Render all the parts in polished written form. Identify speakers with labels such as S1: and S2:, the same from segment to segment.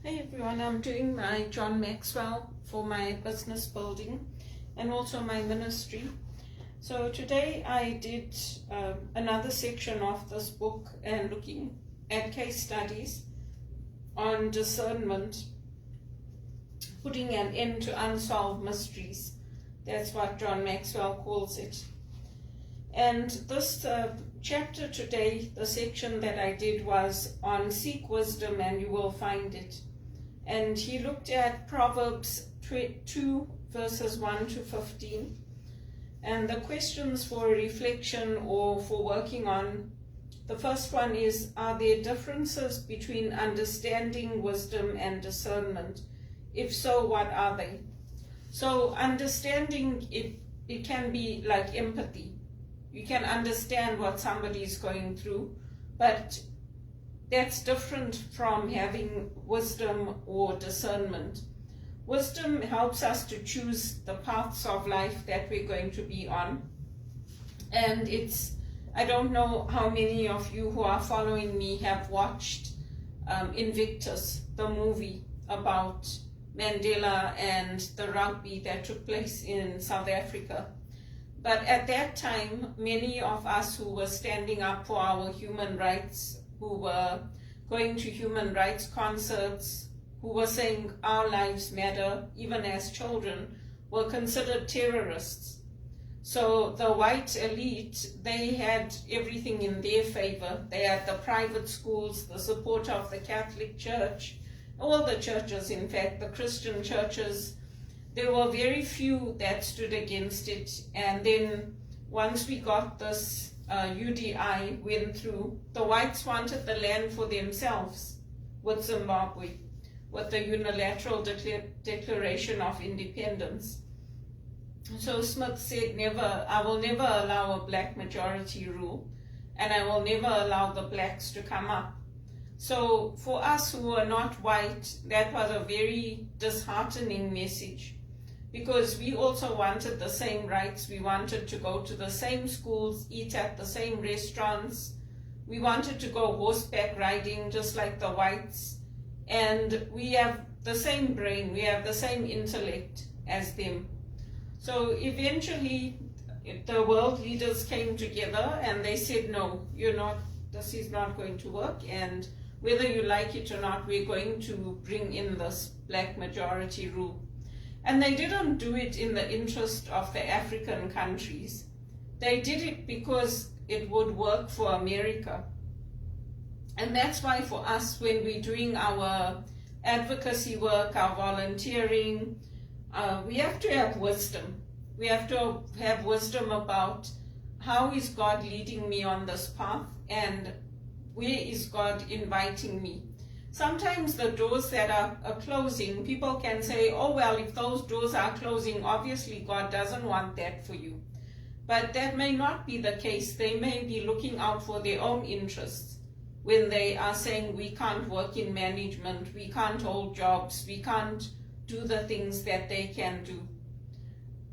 S1: Hey everyone, I'm doing my John Maxwell for my business building and also my ministry. So today I did another section of this book and looking at case studies on discernment, putting an end to unsolved mysteries. That's what John Maxwell calls it. And this chapter today, the section that I did was on seek wisdom and you will find it. And he looked at Proverbs 2 verses 1 to 15. And the questions for reflection or for working on, the first one is, are there differences between understanding, wisdom, and discernment? If so, what are they? So understanding, it can be like empathy. You can understand what somebody is going through, but that's different from having wisdom or discernment. Wisdom helps us to choose the paths of life that we're going to be on. And I don't know how many of you who are following me have watched Invictus, the movie about Mandela and the rugby that took place in South Africa. But at that time, many of us who were standing up for our human rights, who were going to human rights concerts, who were saying our lives matter, even as children, were considered terrorists. So the white elite, they had everything in their favor. They had the private schools, the support of the Catholic Church, all the churches, in fact, the Christian churches. There were very few that stood against it. And then once we got this UDI went through, the whites wanted the land for themselves with Zimbabwe, with the unilateral declaration of independence. So Smith said, I will never allow a black majority rule, and I will never allow the blacks to come up. So for us who are not white, that was a very disheartening message, because we also wanted the same rights. We wanted to go to the same schools, eat at the same restaurants. We wanted to go horseback riding just like the whites. And we have the same brain, we have the same intellect as them. So eventually the world leaders came together and they said, no, this is not going to work, and whether you like it or not, we're going to bring in this black majority rule. And they didn't do it in the interest of the African countries. They did it because it would work for America. And that's why for us, when we're doing our advocacy work, our volunteering, we have to have wisdom. We have to have wisdom about how is God leading me on this path and where is God inviting me. Sometimes the doors that are closing, people can say, oh, well, if those doors are closing, obviously God doesn't want that for you. But that may not be the case. They may be looking out for their own interests when they are saying we can't work in management, we can't hold jobs, we can't do the things that they can do.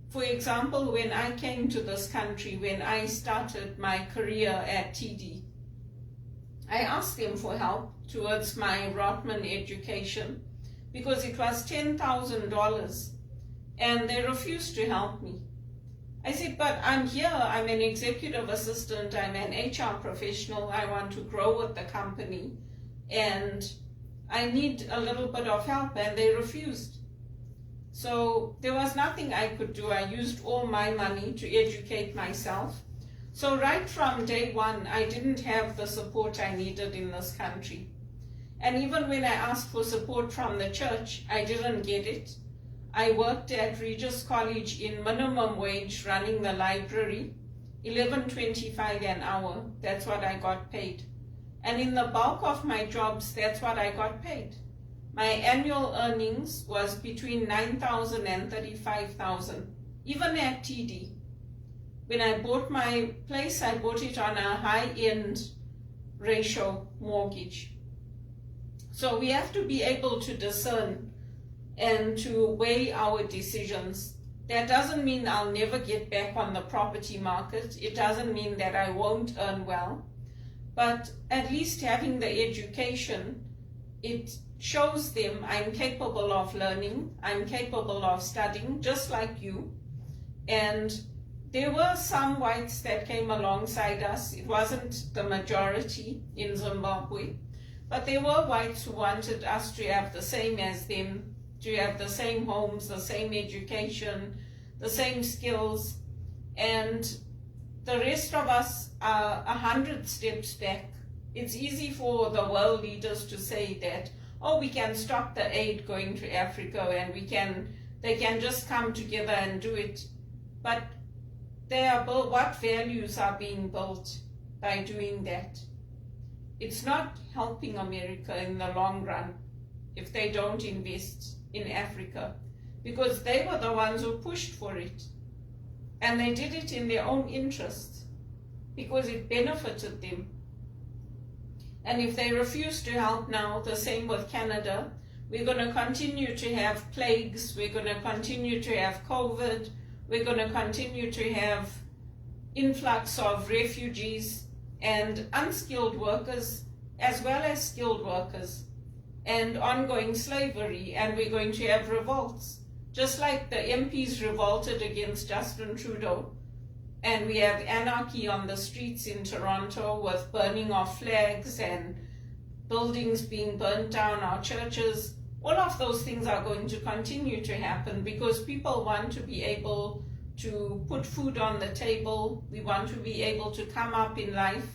S1: For example, when I came to this country, when I started my career at TD, I asked them for help towards my Rotman education because it was $10,000 and they refused to help me. I said, but I'm here, I'm an executive assistant, I'm an HR professional, I want to grow with the company and I need a little bit of help, and they refused. So there was nothing I could do. I used all my money to educate myself. So right from day one, I didn't have the support I needed in this country. And even when I asked for support from the church, I didn't get it. I worked at Regis College in minimum wage running the library, $11.25 an hour. That's what I got paid. And in the bulk of my jobs, that's what I got paid. My annual earnings was between $9,000 and $35,000, even at TD. When I bought my place, I bought it on a high-end ratio mortgage. So we have to be able to discern and to weigh our decisions. That doesn't mean I'll never get back on the property market. It doesn't mean that I won't earn well. But at least having the education it shows them I'm capable of learning, I'm capable of studying, just like you. And there were some whites that came alongside us. It wasn't the majority in Zimbabwe, but there were whites who wanted us to have the same as them, to have the same homes, the same education, the same skills, and the rest of us are 100 steps back. It's easy for the world leaders to say that, oh, we can stop the aid going to Africa and they can just come together and do it. But what values are being built by doing that? It's not helping America in the long run if they don't invest in Africa, because they were the ones who pushed for it. And they did it in their own interest because it benefited them. And if they refuse to help now, the same with Canada, we're going to continue to have plagues, we're going to continue to have COVID, we're going to continue to have influx of refugees and unskilled workers as well as skilled workers, and ongoing slavery, and we're going to have revolts. Just like the MPs revolted against Justin Trudeau, and we have anarchy on the streets in Toronto with burning of flags and buildings being burnt down, our churches, all of those things are going to continue to happen because people want to be able to put food on the table. We want to be able to come up in life.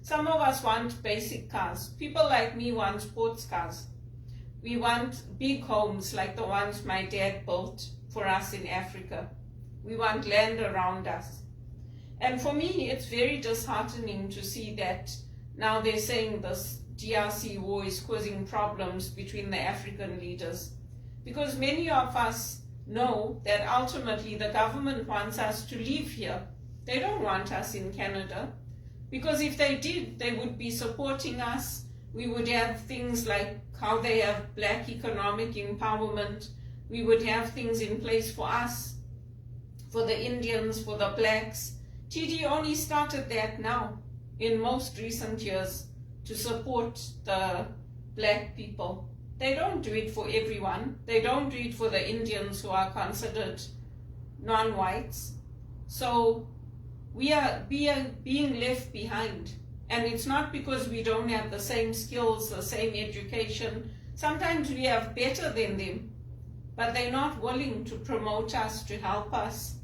S1: Some of us want basic cars. People like me want sports cars. We want big homes like the ones my dad built for us in Africa. We want land around us. And for me, it's very disheartening to see that now they're saying this DRC war is causing problems between the African leaders, because many of us know that ultimately the government wants us to live here. They don't want us in Canada, because if they did, they would be supporting us. We would have things like how they have black economic empowerment. We would have things in place for us, for the Indians, for the blacks. TD only started that now, in most recent years, to support the black people. They don't do it for everyone. They don't do it for the Indians who are considered non-whites. So we are being left behind. And it's not because we don't have the same skills, the same education. Sometimes we have better than them, but they're not willing to promote us, to help us.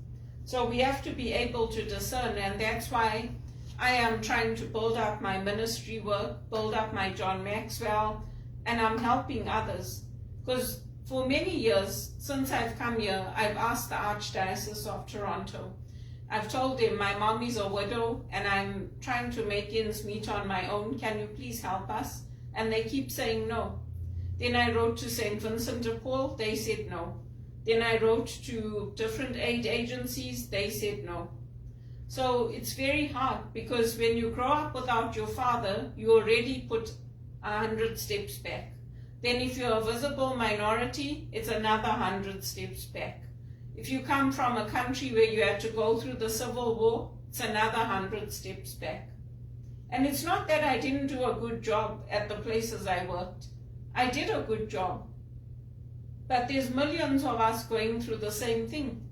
S1: So we have to be able to discern, and that's why I am trying to build up my ministry work, build up my John Maxwell, and I'm helping others. Because for many years, since I've come here, I've asked the Archdiocese of Toronto. I've told them my mom is a widow and I'm trying to make ends meet on my own. Can you please help us? And they keep saying no. Then I wrote to St. Vincent de Paul, they said no. Then I wrote to different aid agencies, they said no. So it's very hard, because when you grow up without your father, you already put 100 steps back. Then if you're a visible minority, it's another 100 steps back. If you come from a country where you had to go through the Civil War, it's another 100 steps back. And it's not that I didn't do a good job at the places I worked. I did a good job. But there's millions of us going through the same thing.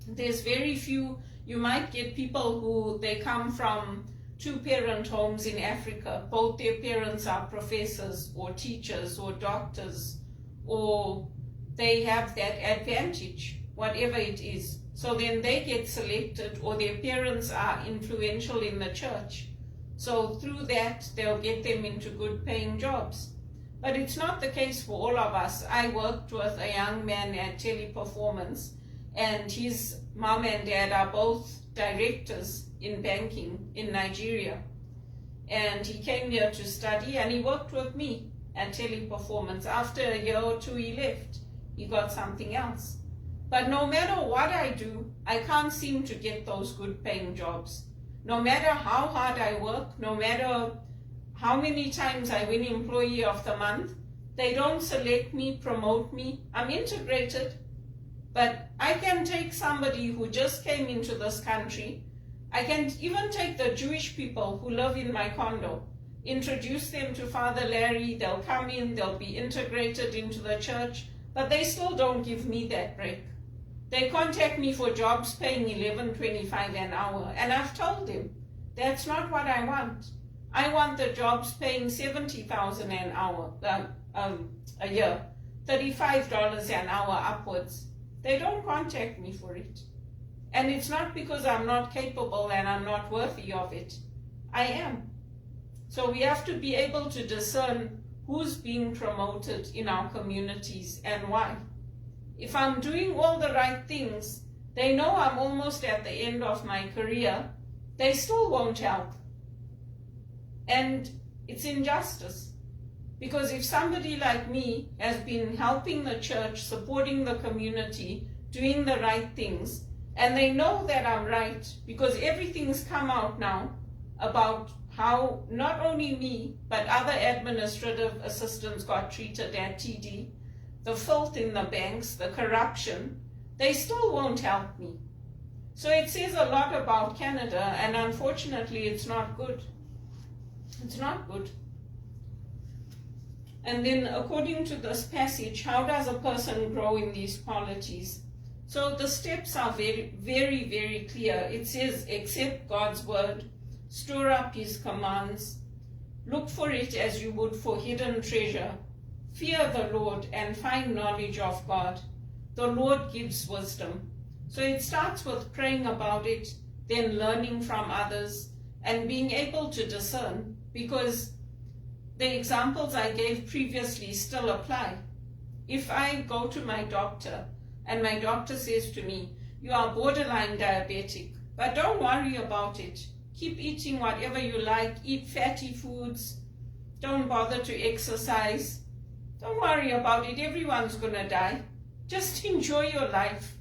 S1: There's very few. You might get people who they come from two-parent homes in Africa. Both their parents are professors or teachers or doctors, or they have that advantage, whatever it is. So then they get selected, or their parents are influential in the church. So through that, they'll get them into good paying jobs. But it's not the case for all of us. I worked with a young man at Teleperformance, and his mom and dad are both directors in banking in Nigeria. And he came here to study, and he worked with me at Teleperformance. After a year or two, he left. He got something else. But no matter what I do, I can't seem to get those good paying jobs. No matter how hard I work, no matter how many times I win Employee of the Month, they don't select me, promote me. I'm integrated, but I can take somebody who just came into this country. I can even take the Jewish people who live in my condo. introduce them to Father Larry, they'll come in, they'll be integrated into the church, but they still don't give me that break. They contact me for jobs paying $11.25 an hour, and I've told them, that's not what I want. I want the jobs paying $70,000 an hour, a year, $35 an hour upwards. They don't contact me for it. And it's not because I'm not capable and I'm not worthy of it. I am. So we have to be able to discern who's being promoted in our communities and why. If I'm doing all the right things, they know I'm almost at the end of my career, they still won't help. And it's injustice. Because if somebody like me has been helping the church, supporting the community, doing the right things, and they know that I'm right, because everything's come out now about how not only me, but other administrative assistants got treated at TD, the filth in the banks, the corruption, they still won't help me. So it says a lot about Canada, and unfortunately it's not good. It's not good. And then according to this passage, how does a person grow in these qualities? So the steps are very, very, very clear. It says, accept God's word, store up his commands, look for it as you would for hidden treasure, fear the Lord and find knowledge of God. The Lord gives wisdom. So it starts with praying about it, then learning from others, and being able to discern, because the examples I gave previously still apply. If I go to my doctor and my doctor says to me, you are borderline diabetic, but don't worry about it. Keep eating whatever you like, eat fatty foods, don't bother to exercise. Don't worry about it, everyone's gonna die. Just enjoy your life.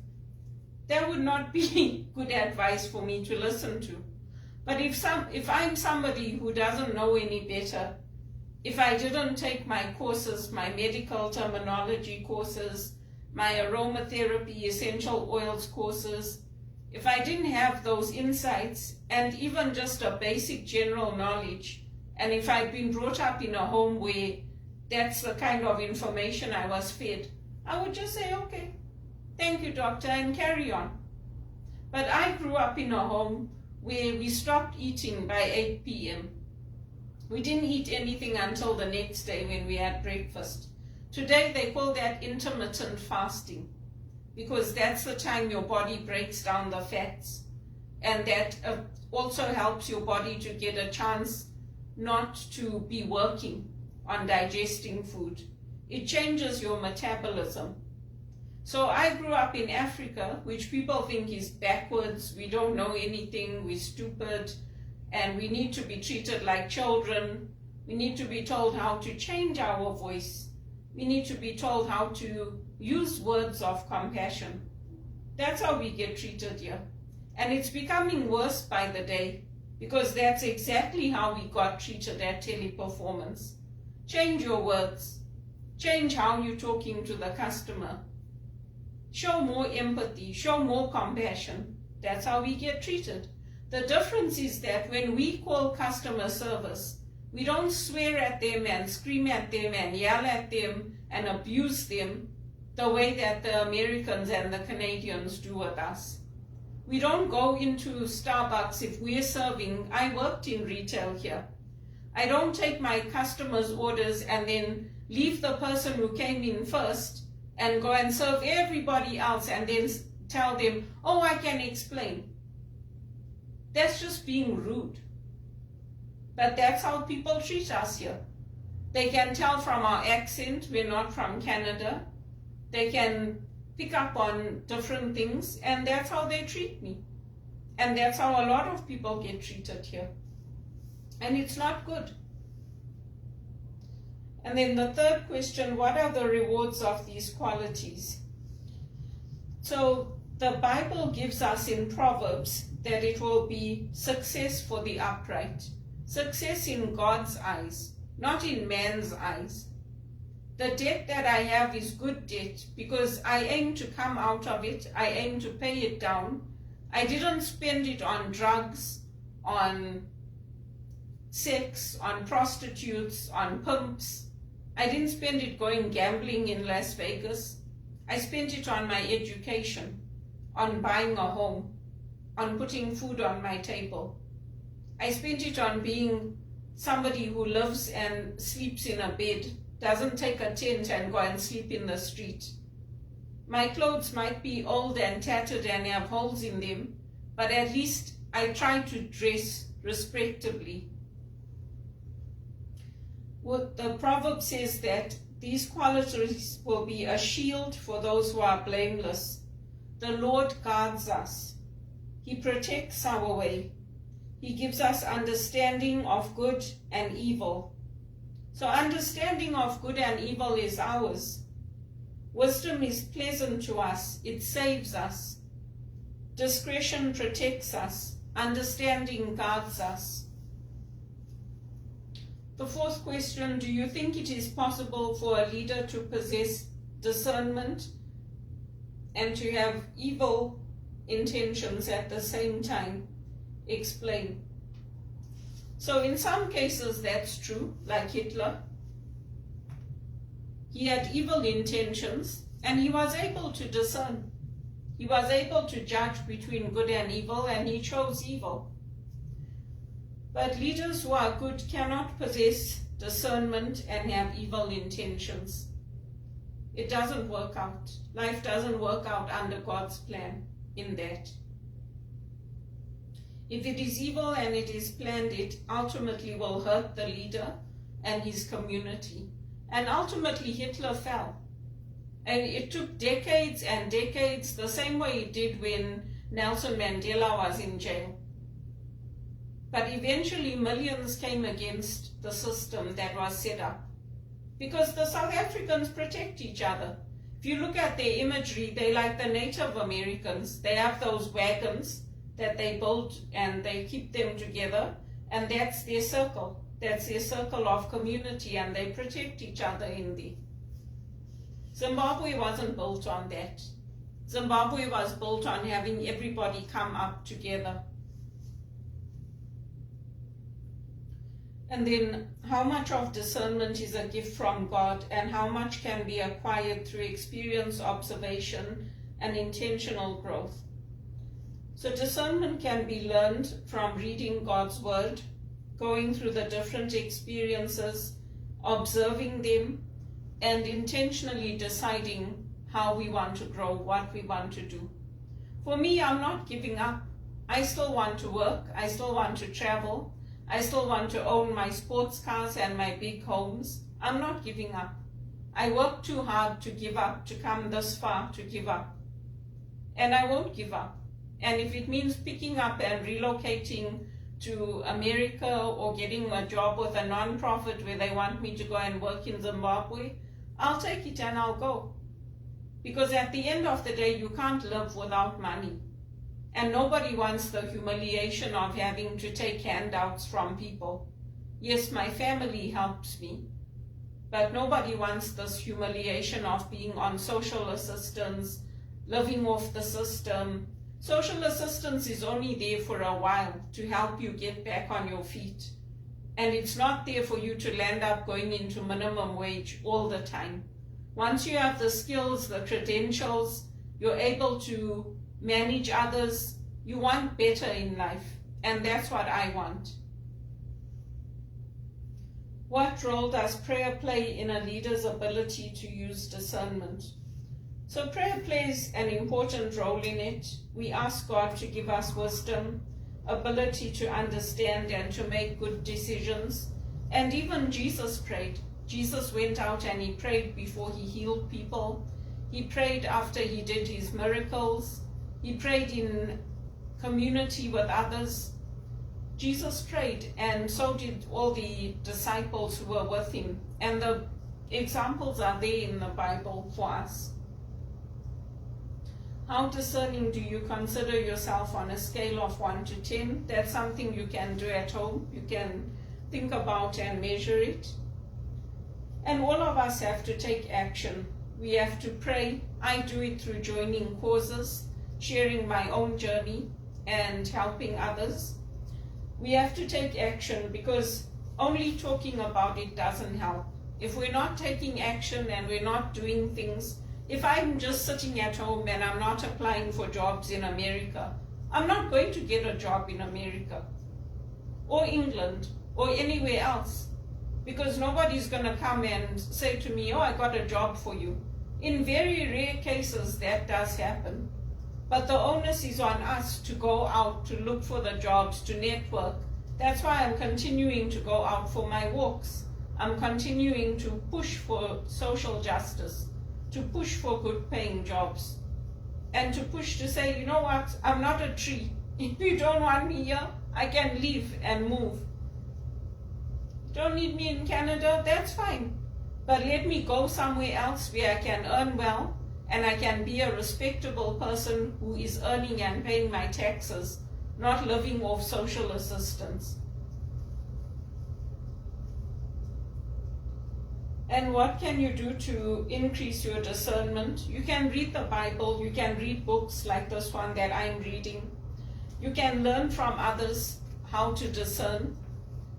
S1: That would not be good advice for me to listen to. But if I'm somebody who doesn't know any better, if I didn't take my courses, my medical terminology courses, my aromatherapy essential oils courses, if I didn't have those insights and even just a basic general knowledge, and if I'd been brought up in a home where that's the kind of information I was fed, I would just say, okay, thank you, doctor, and carry on. But I grew up in a home where we stopped eating by 8 p.m. We didn't eat anything until the next day when we had breakfast. Today they call that intermittent fasting, because that's the time your body breaks down the fats, and that also helps your body to get a chance not to be working on digesting food. It changes your metabolism. So I grew up in Africa, which people think is backwards, we don't know anything, we're stupid, and we need to be treated like children. We need to be told how to change our voice. We need to be told how to use words of compassion. That's how we get treated here. And it's becoming worse by the day, because that's exactly how we got treated at Teleperformance. Change your words. Change how you're talking to the customer. Show more empathy, show more compassion. That's how we get treated. The difference is that when we call customer service, we don't swear at them and scream at them and yell at them and abuse them the way that the Americans and the Canadians do with us. We don't go into Starbucks if we're serving. I worked in retail here. I don't take my customers' orders and then leave the person who came in first and go and serve everybody else and then tell them, oh, I can explain. That's just being rude. But that's how people treat us here. They can tell from our accent we're not from Canada. They can pick up on different things, and that's how they treat me. And that's how a lot of people get treated here. And it's not good. And then the third question, what are the rewards of these qualities? So the Bible gives us in Proverbs that it will be success for the upright. Success in God's eyes, not in man's eyes. The debt that I have is good debt because I aim to come out of it. I aim to pay it down. I didn't spend it on drugs, on sex, on prostitutes, on pimps. I didn't spend it going gambling in Las Vegas. I spent it on my education, on buying a home, on putting food on my table. I spent it on being somebody who lives and sleeps in a bed, doesn't take a tent and go and sleep in the street. My clothes might be old and tattered and have holes in them, but at least I try to dress respectably. The proverb says that these qualities will be a shield for those who are blameless. The Lord guards us. He protects our way. He gives us understanding of good and evil. So understanding of good and evil is ours. Wisdom is pleasant to us. It saves us. Discretion protects us. Understanding guards us. The fourth question, do you think it is possible for a leader to possess discernment and to have evil intentions at the same time? Explain. So in some cases that's true, like Hitler. He had evil intentions and he was able to discern. He was able to judge between good and evil, and he chose evil. But leaders who are good cannot possess discernment and have evil intentions. It doesn't work out. Life doesn't work out under God's plan in that. If it is evil and it is planned, it ultimately will hurt the leader and his community. And ultimately Hitler fell. And it took decades and decades, the same way it did when Nelson Mandela was in jail. But eventually millions came against the system that was set up, because the South Africans protect each other. If you look at their imagery, they're like the Native Americans. They have those wagons that they build and they keep them together, and that's their circle. That's their circle of community, and they protect each other in there. Zimbabwe wasn't built on that. Zimbabwe was built on having everybody come up together. And then how much of discernment is a gift from God, and how much can be acquired through experience, observation, and intentional growth? So discernment can be learned from reading God's word, going through the different experiences, observing them, and intentionally deciding how we want to grow, what we want to do. For me, I'm not giving up. I still want to work. I still want to travel. I still want to own my sports cars and my big homes. I'm not giving up. I worked too hard to give up, to come this far to give up. And I won't give up. And if it means picking up and relocating to America or getting a job with a non-profit where they want me to go and work in Zimbabwe, I'll take it and I'll go. Because at the end of the day, you can't live without money. And nobody wants the humiliation of having to take handouts from people. Yes, my family helps me, but nobody wants this humiliation of being on social assistance, living off the system. Social assistance is only there for a while to help you get back on your feet. And it's not there for you to land up going into minimum wage all the time. Once you have the skills, the credentials, you're able to manage others, you want better in life, and that's what I want. What role does prayer play in a leader's ability to use discernment? So prayer plays an important role in it. We ask God to give us wisdom, ability to understand and to make good decisions. And even Jesus prayed. Jesus went out and he prayed before he healed people. He prayed after he did his miracles. He prayed in community with others. Jesus prayed, and so did all the disciples who were with him. And the examples are there in the Bible for us. How discerning do you consider yourself on a scale of 1 to 10? That's something you can do at home. You can think about and measure it. And all of us have to take action. We have to pray. I do it through joining causes, sharing my own journey, and helping others. We have to take action, because only talking about it doesn't help. If we're not taking action and we're not doing things, if I'm just sitting at home and I'm not applying for jobs in America, I'm not going to get a job in America or England or anywhere else, because nobody's going to come and say to me, oh, I got a job for you. In very rare cases that does happen, but the onus is on us to go out to look for the jobs, to network. That's why I'm continuing to go out for my walks. I'm continuing to push for social justice, to push for good paying jobs, and to push to say, you know what, I'm not a tree. If you don't want me here, I can leave and move. Don't need me in Canada, that's fine. But let me go somewhere else where I can earn well and I can be a respectable person who is earning and paying my taxes, not living off social assistance. And what can you do to increase your discernment? You can read the Bible, you can read books like this one that I'm reading. You can learn from others how to discern,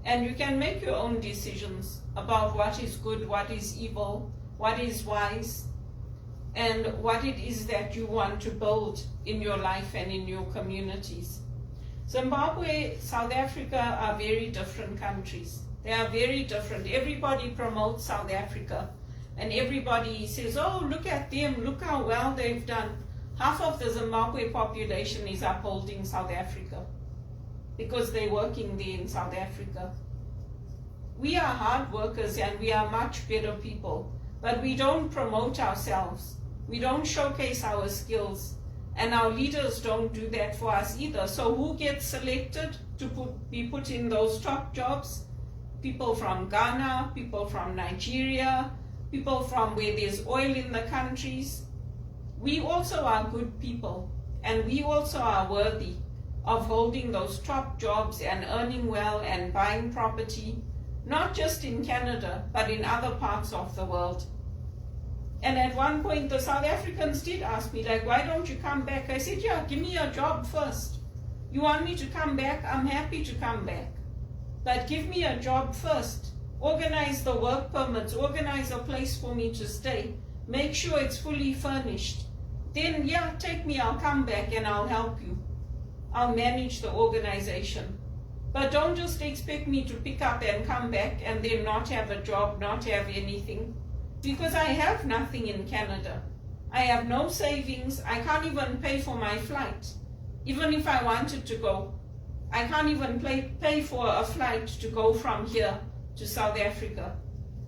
S1: and you can make your own decisions about what is good, what is evil, what is wise, and what it is that you want to build in your life and in your communities. Zimbabwe, South Africa are very different countries. They are very different. Everybody promotes South Africa, and everybody says, oh, look at them, look how well they've done. Half of the Zimbabwe population is upholding South Africa because they're working there in South Africa. We are hard workers and we are much better people, but we don't promote ourselves. We don't showcase our skills, and our leaders don't do that for us either. So who gets selected to be put in those top jobs? People from Ghana, people from Nigeria, people from where there's oil in the countries. We also are good people, and we also are worthy of holding those top jobs and earning well and buying property, not just in Canada, but in other parts of the world. And at one point, the South Africans did ask me, like, why don't you come back? I said, yeah, give me a job first. You want me to come back? I'm happy to come back. But give me a job first. Organize the work permits, organize a place for me to stay. Make sure it's fully furnished. Then, yeah, take me, I'll come back and I'll help you. I'll manage the organization. But don't just expect me to pick up and come back and then not have a job, not have anything. Because I have nothing in Canada. I have no savings. I can't even pay for my flight. Even if I wanted to go, I can't even pay for a flight to go from here to South Africa.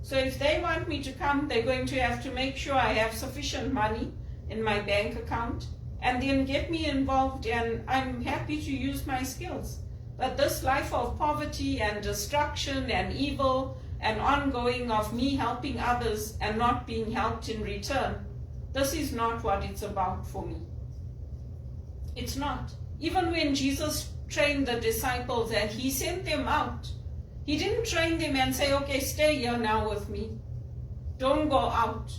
S1: So if they want me to come, they're going to have to make sure I have sufficient money in my bank account and then get me involved, and I'm happy to use my skills. But this life of poverty and destruction and evil and ongoing of me helping others and not being helped in return, this is not what it's about for me. It's not. Even when Jesus trained the disciples and he sent them out, he didn't train them and say, okay, stay here now with me. Don't go out.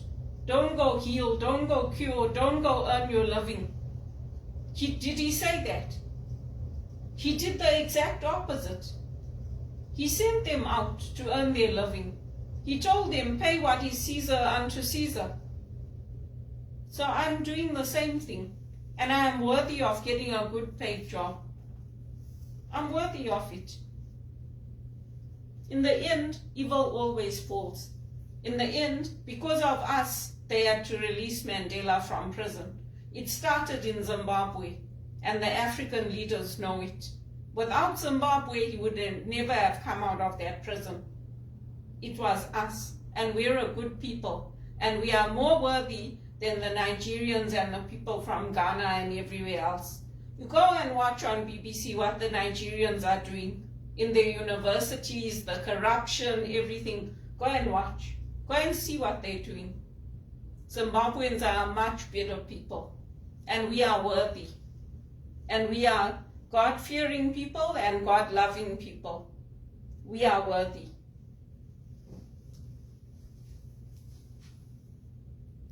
S1: Don't go heal. Don't go cure. Don't go earn your living. Did he say that? He did the exact opposite. He sent them out to earn their living. He told them, pay what is Caesar unto Caesar. So I'm doing the same thing. And I am worthy of getting a good paid job. I'm worthy of it. In the end, evil always falls. In the end, because of us, they had to release Mandela from prison. It started in Zimbabwe, and the African leaders know it. Without Zimbabwe, he would never have come out of that prison. It was us, and we're a good people, and we are more worthy than the Nigerians and the people from Ghana and everywhere else. You go and watch on BBC what the Nigerians are doing in their universities, the corruption, everything. Go and watch. Go and see what they're doing. Zimbabweans are much better people, and we are worthy. And we are God-fearing people and God-loving people. We are worthy.